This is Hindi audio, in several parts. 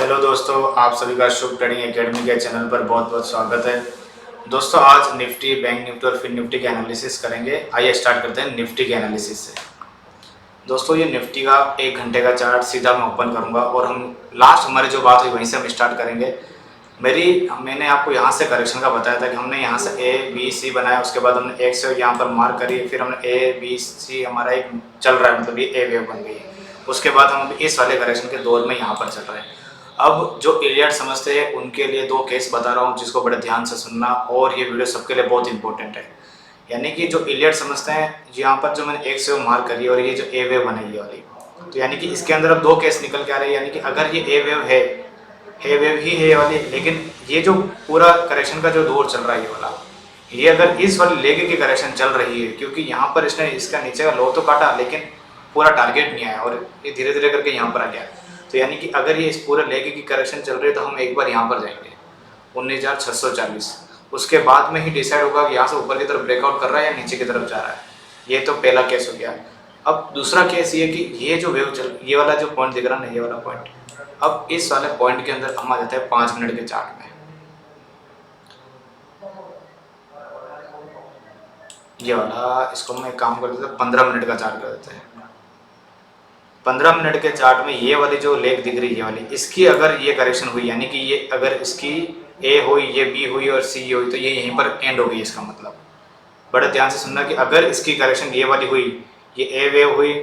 हेलो दोस्तों, आप सभी का शुभ ट्रेडिंग एकेडमी के चैनल पर बहुत बहुत स्वागत है। दोस्तों, आज निफ्टी, बैंक निफ्टी और फिर निफ्टी के एनालिसिस करेंगे। आइए स्टार्ट करते हैं निफ्टी के एनालिसिस से। दोस्तों, ये निफ्टी का 1 घंटे का चार्ट सीधा मैं ओपन करूंगा और हम लास्ट हमारी जो बात हुई वहीं से हम स्टार्ट करेंगे। मैंने आपको यहाँ से करेक्शन का बताया था कि हमने यहाँ से ए बी सी बनाया, उसके बाद हमने एक से यहाँ पर मार्क करी, फिर हमने ए बी सी हमारा एक चल रहा है, मतलब ये ए वेव बन गई है। उसके बाद हम इस वाले करेक्शन के दौर में यहाँ पर चल रहे हैं। अब जो इलियट समझते हैं उनके लिए दो केस बता रहा हूँ, जिसको बड़े ध्यान से सुनना, और ये वीडियो सबके लिए बहुत इंपॉर्टेंट है। यानी कि जो इलियट समझते हैं, यहाँ पर जो मैंने एक से मार्क करी और ये जो ए वेव बनेगी वाली, तो यानी कि इसके अंदर अब दो केस निकल के आ रहे हैं। यानी कि अगर ये ए वेव है, हे वेव ही है वाली, लेकिन ये जो पूरा करेक्शन का जो दौर चल रहा है ये वाला, ये अगर इस वाली लेगे की करेक्शन चल रही है, क्योंकि यहाँ पर इसने इसका नीचे का लो तो काटा लेकिन पूरा टारगेट नहीं आया और ये धीरे धीरे करके यहाँ पर आ गया। तो यानी कि अगर ये इस पूरे लेगे की करेक्शन चल रही है तो हम एक बार यहाँ पर जाएंगे 19,640। उसके बाद में ही डिसाइड होगा कि यहाँ से ऊपर की तरफ ब्रेकआउट कर रहा है या नीचे की तरफ जा रहा है। ये तो पहला केस हो गया। अब दूसरा केस ये कि ये जो वेव चल, ये वाला जो पॉइंट दिख रहा है ना, ये वाला पॉइंट, अब इस वाले पॉइंट के अंदर हम आ जाते हैं 5 मिनट के चार्ट में। ये वाला, इसको मैं काम कर देता हूँ 15 मिनट का चार्ट कर देते हैं। 15 मिनट के चार्ट में ये वाली जो लेग दिख रही है, ये वाली, इसकी अगर ये करेक्शन हुई, यानी कि ये अगर इसकी ए हुई, ये बी हुई और सी हुई, तो ये यहीं पर एंड हो गई। इसका मतलब बड़े ध्यान से सुनना कि अगर इसकी करेक्शन ये वाली हुई, ये ए वेव हुई,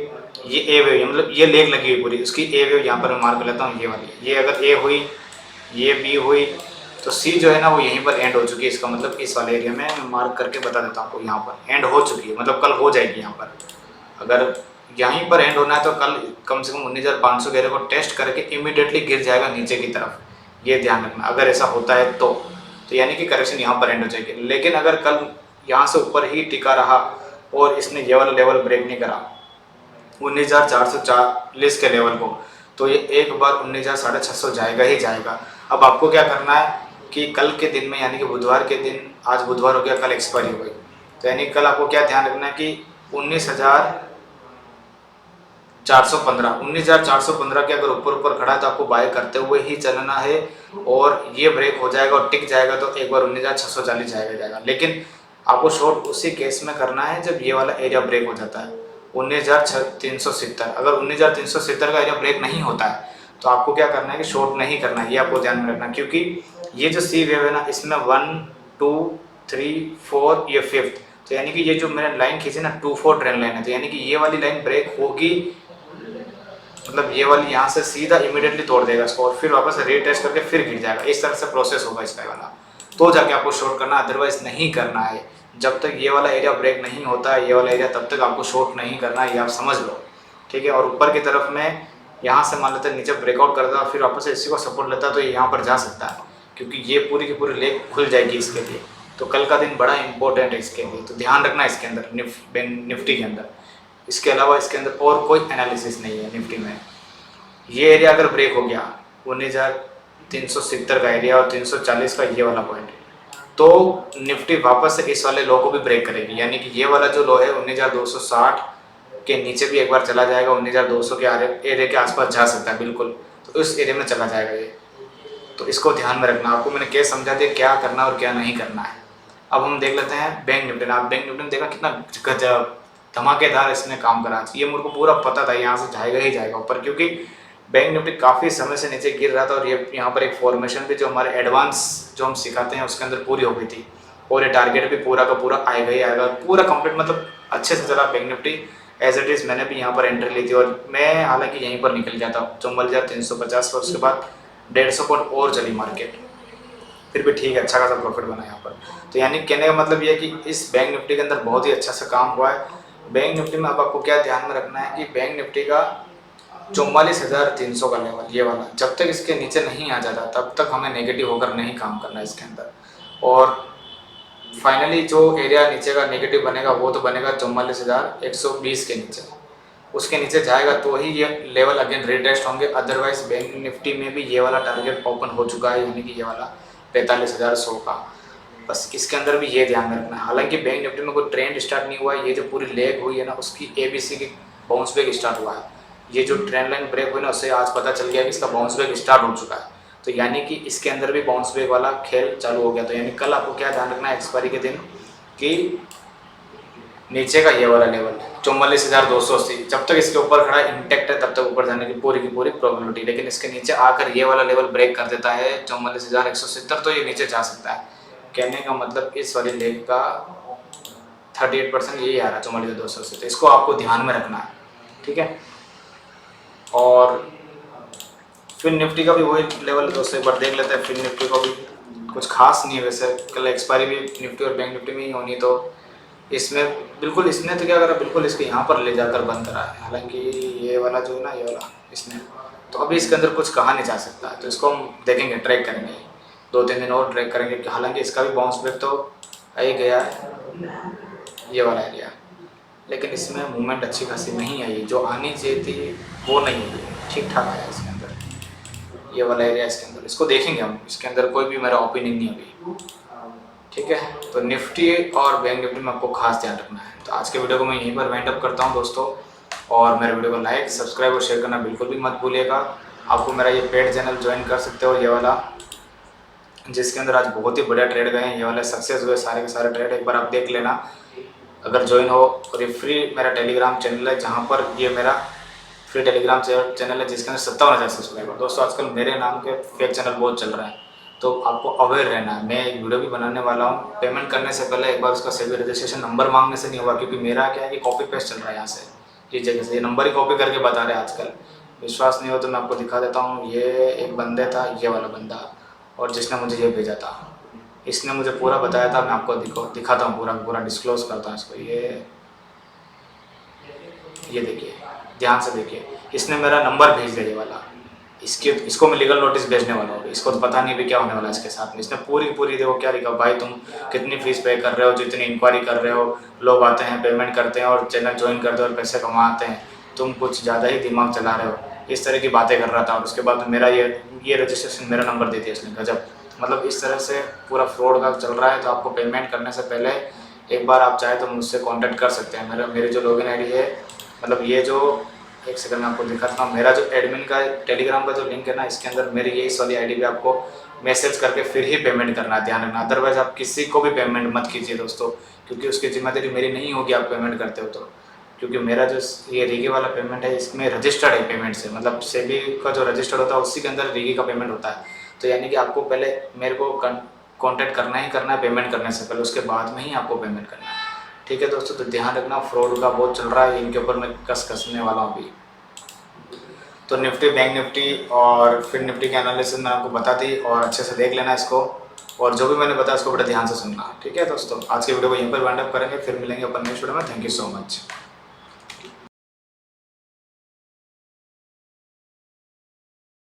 ये ए वेव, मतलब ये लेग लगी हुई पूरी, उसकी ए वेव यहाँ पर मैं मार्क लेता हूँ, ये वाली, ये अगर ए हुई, ये बी हुई, तो सी जो है ना वो यहीं पर एंड हो चुकी है। इसका मतलब इस वाले एरिया में मैं मार्क करके बता देता हूँ आपको, यहाँ पर एंड हो चुकी है, मतलब कल हो जाएगी। यहाँ पर अगर यहीं पर एंड होना है तो कल कम से कम 19,500 के एरिया को टेस्ट करके इमीडिएटली गिर जाएगा नीचे की तरफ। ये ध्यान रखना, अगर ऐसा होता है तो यानी कि करेक्शन यहाँ पर एंड हो जाएगी। लेकिन अगर कल यहाँ से ऊपर ही टिका रहा और इसने ये वाला लेवल ब्रेक नहीं करा 19,440 के लेवल को, तो ये एक बार 19,650 जाएगा ही जाएगा। अब आपको क्या करना है कि कल के दिन में, यानी कि बुधवार के दिन, आज बुधवार हो गया, कल एक्सपायरी हो गई, तो यानी कल आपको क्या ध्यान रखना है कि 19,415 के अगर ऊपर खड़ा है तो आपको बाय करते हुए ही चलना है। और ये ब्रेक हो जाएगा और टिक जाएगा तो एक बार 19,640 जाएगा। लेकिन आपको शॉर्ट उसी केस में करना है जब ये वाला एरिया ब्रेक हो जाता है 19,370। अगर 19,370 का एरिया ब्रेक नहीं होता है तो आपको क्या करना है कि शॉर्ट नहीं करना है, ये आपको ध्यान में रखना। क्योंकि ये जो सी वेव है ना, इसमें 1 2 3 4 ये 5th, तो यानी कि ये जो मैंने लाइन खींची ना 2-4 ट्रेंड लाइन है, तो यानी कि ये वाली लाइन ब्रेक होगी, मतलब ये वाली यहाँ से सीधा इमीडिएटली तोड़ देगा इसको और फिर वापस रीटेस्ट करके फिर गिर जाएगा। इस तरह से प्रोसेस होगा इसका वाला, तो जाके आपको शॉर्ट करना, अदरवाइज नहीं करना है। जब तक ये वाला एरिया ब्रेक नहीं होता है, ये वाला एरिया, तब तक आपको शॉर्ट नहीं करना है, ये आप समझ लो, ठीक है। और ऊपर की तरफ में यहाँ से मान लेते हैं नीचे ब्रेकआउट करता है, फिर वापस से इसी को सपोर्ट लेता है, तो ये यहाँ पर जा सकता है, क्योंकि ये पूरी की पूरी लेग खुल जाएगी इसके लिए। तो कल का दिन बड़ा इंपॉर्टेंट है इसके लिए, तो ध्यान रखना इसके अंदर, निफ्टी के अंदर। इसके अलावा इसके अंदर और कोई एनालिसिस नहीं है निफ्टी में। ये एरिया अगर ब्रेक हो गया 19,370 का एरिया और 340 का ये वाला पॉइंट, तो निफ्टी वापस से इस वाले लो को भी ब्रेक करेगी। यानी कि ये वाला जो लो है 19,260 के नीचे भी एक बार चला जाएगा, 19,200 के एरिया के आसपास जा सकता है बिल्कुल, तो इस एरिया में चला जाएगा ये। तो इसको ध्यान में रखना। आपको मैंने केस समझा दिया क्या करना और क्या नहीं करना है। अब हम देख लेते हैं बैंक निफ्टी। आप बैंक निफ्टी में देखा कितना गजब धमाकेदार इसने काम करा। ये मेरे को पूरा पता था यहाँ से जाएगा ही जाएगा ऊपर, क्योंकि बैंक निफ्टी काफ़ी समय से नीचे गिर रहा था और ये यहाँ पर एक फॉर्मेशन भी जो हमारे एडवांस जो हम सिखाते हैं उसके अंदर पूरी हो गई थी, और ये टारगेट भी पूरा का पूरा आएगा ही आएगा, पूरा कंप्लीट, मतलब अच्छे से चला bank nifty as it is. मैंने भी यहाँ पर एंट्री ली थी और मैं हालांकि यहीं पर निकल गया था 44,350 पर, उसके बाद 150 पॉइंट और चली मार्केट, फिर भी ठीक है, अच्छा खासा प्रॉफिट बना यहाँ पर। तो यानी कहने का मतलब ये है कि इस बैंक निफ्टी के अंदर बहुत ही अच्छा सा काम हुआ है। बैंक निफ्टी में अब आपको क्या ध्यान में रखना है कि बैंक निफ्टी का 44,300 का लेवल, ये वाला, जब तक इसके नीचे नहीं आ जाता तब तक हमें नेगेटिव होकर नहीं काम करना है इसके अंदर। और फाइनली जो एरिया नीचे का नेगेटिव बनेगा वो तो बनेगा 44,120 के नीचे, उसके नीचे जाएगा तो ही ये लेवल अगेन रिटेस्ट होंगे। अदरवाइज बैंक निफ्टी में भी ये वाला टारगेट ओपन हो चुका है, यानी कि ये वाला 45,100 का। बस इसके अंदर भी ये ध्यान रखना है। हालांकि बैंक निफ्टी में कोई ट्रेंड स्टार्ट नहीं हुआ है, ये जो पूरी लेग हुई है ना उसकी ABC की बाउंस बैक स्टार्ट हुआ है। ये जो ट्रेंड लाइन ब्रेक हुई ना, उससे आज पता चल गया कि इसका बाउंस बैक स्टार्ट हो चुका है। तो यानी कि इसके अंदर भी बाउंस बैक वाला खेल चालू हो गया। तो यानी कल आपको क्या ध्यान रखना है एक्सपायरी के दिन कि नीचे का ये वाला लेवल 44,280, जब तक इसके ऊपर खड़ा इंटेक्ट है तब तक ऊपर जाने की पूरी प्रोबेबिलिटी। लेकिन इसके नीचे आकर ये वाला लेवल ब्रेक कर देता है 44,170, तो ये नीचे जा सकता है। कहने का मतलब इस वाली लेग का 38% यही आ रहा है 44,280, तो इसको आपको ध्यान में रखना है, ठीक है। और फिर निफ्टी का भी वही लेवल है दोस्तों, एक बार देख लेते हैं। फिर निफ्टी को भी कुछ खास नहीं है वैसे, कल एक्सपायरी भी निफ्टी और बैंक निफ्टी में ही होनी, तो इसमें बिल्कुल इसने तो क्या करा, बिल्कुल इसके यहाँ पर ले जाकर बंद करा है। हालांकि ये वाला जो है ना, ये वाला इसने, तो अभी इसके अंदर कुछ कहा नहीं जा सकता है। तो इसको हम देखेंगे, ट्रैक करेंगे 2-3 दिन और ट्रैक करेंगे कि हालांकि इसका भी बाउंस बैक तो आ ही गया है, ये वाला एरिया, लेकिन इसमें मूवमेंट अच्छी खासी नहीं आई। जो आनी चाहिए थी वो नहीं हुई, ठीक ठाक आया इसके अंदर, ये वाला एरिया इसके अंदर। इसको देखेंगे हम, इसके अंदर कोई भी मेरा ओपिनियन नहीं अभी, ठीक है। तो निफ्टी और बैंक निफ्टी में आपको खास ध्यान रखना है। तो आज के वीडियो को मैं यहीं पर वाइंड अप करता हूं दोस्तों, और मेरे वीडियो को लाइक, सब्सक्राइब और शेयर करना बिल्कुल भी मत भूलिएगा। आपको मेरा ये पेड चैनल ज्वाइन कर सकते हो, ये वाला, जिसके अंदर आज बहुत ही बढ़िया ट्रेड गए हैं, ये वाले सक्सेस हुए सारे के सारे ट्रेड, एक बार आप देख लेना अगर ज्वाइन हो। और ये फ्री मेरा टेलीग्राम चैनल है, जहाँ पर ये मेरा फ्री टेलीग्राम चैनल है जिसके अंदर 57,000 सब्सक्राइबर। दोस्तों आजकल मेरे नाम के फेक चैनल बहुत चल रहे हैं, तो आपको अवेयर रहना है। मैं एक वीडियो भी बनाने वाला हूँ, पेमेंट करने से पहले एक बार उसका सेबी रजिस्ट्रेशन नंबर मांगने से नहीं होगा, क्योंकि मेरा क्या है कि कॉपी पेस्ट चल रहा है यहाँ से, ये जगह से ये नंबर ही कॉपी करके बता रहे हैं आजकल। विश्वास नहीं हो तो मैं आपको दिखा देता हूँ। ये एक बंदे था, ये वाला बंदा, और जिसने मुझे ये भेजा था, इसने मुझे पूरा बताया था। मैं आपको दिखाता हूँ, पूरा डिस्क्लोज करता हूँ इसको। ये देखिए, ध्यान से देखिए, इसने मेरा नंबर भेज दिया ये वाला, इसको मैं लीगल नोटिस भेजने वाला हूँ। इसको तो पता नहीं भी क्या होने वाला है इसके साथ में। इसने पूरी देखो क्या लिखा, भाई तुम कितनी फीस पे कर रहे हो, जितनी इंक्वायरी कर रहे हो, लोग आते हैं पेमेंट करते हैं और चैनल ज्वाइन करते हैं और पैसे कमाते हैं, तुम कुछ ज़्यादा ही दिमाग चला रहे हो, इस तरह की बातें कर रहा था। और उसके बाद मेरा ये रजिस्ट्रेशन मेरा नंबर दे दिया इसने, गजब। मतलब इस तरह से पूरा फ्रॉड का चल रहा है। तो आपको पेमेंट करने से पहले एक बार आप चाहे तो मुझसे कॉन्टैक्ट कर सकते हैं। मेरी जो लॉगिन आईडी है, मतलब ये जो, एक सेकंड में आपको दिखाता हूँ, मेरा जो एडमिन का टेलीग्राम का जो लिंक है ना, इसके अंदर मेरी ये इस वाली आईडी पे आपको मैसेज करके फिर ही पेमेंट करना है, ध्यान रखना। अदरवाइज आप किसी को भी पेमेंट मत कीजिए दोस्तों, क्योंकि उसकी जिम्मेदारी मेरी नहीं होगी आप पेमेंट करते हो तो। क्योंकि मेरा जो ये रीगी वाला पेमेंट है, इसमें रजिस्टर्ड है पेमेंट से, मतलब सेबी का जो रजिस्टर्ड होता है उसी के अंदर रीगी का पेमेंट होता है। तो यानी कि आपको पहले मेरे को कॉन्टैक्ट करना ही करना है पेमेंट करने से पहले, उसके बाद में ही आपको पेमेंट करना है, ठीक है दोस्तों। तो ध्यान रखना, फ्रॉड का बहुत चल रहा है, इनके ऊपर मैं कसने वाला हूँ अभी। तो निफ्टी, बैंक निफ्टी और फिर निफ्टी के एनालिसिस मैंने आपको बता दी, और अच्छे से देख लेना इसको, और जो भी मैंने बताया उसको बड़ा ध्यान से सुनना, ठीक है दोस्तों। आज के वीडियो को यहीं पर वाइंड अप करेंगे, फिर मिलेंगे अपन नेक्स्ट वीडियो में। Thank you so much.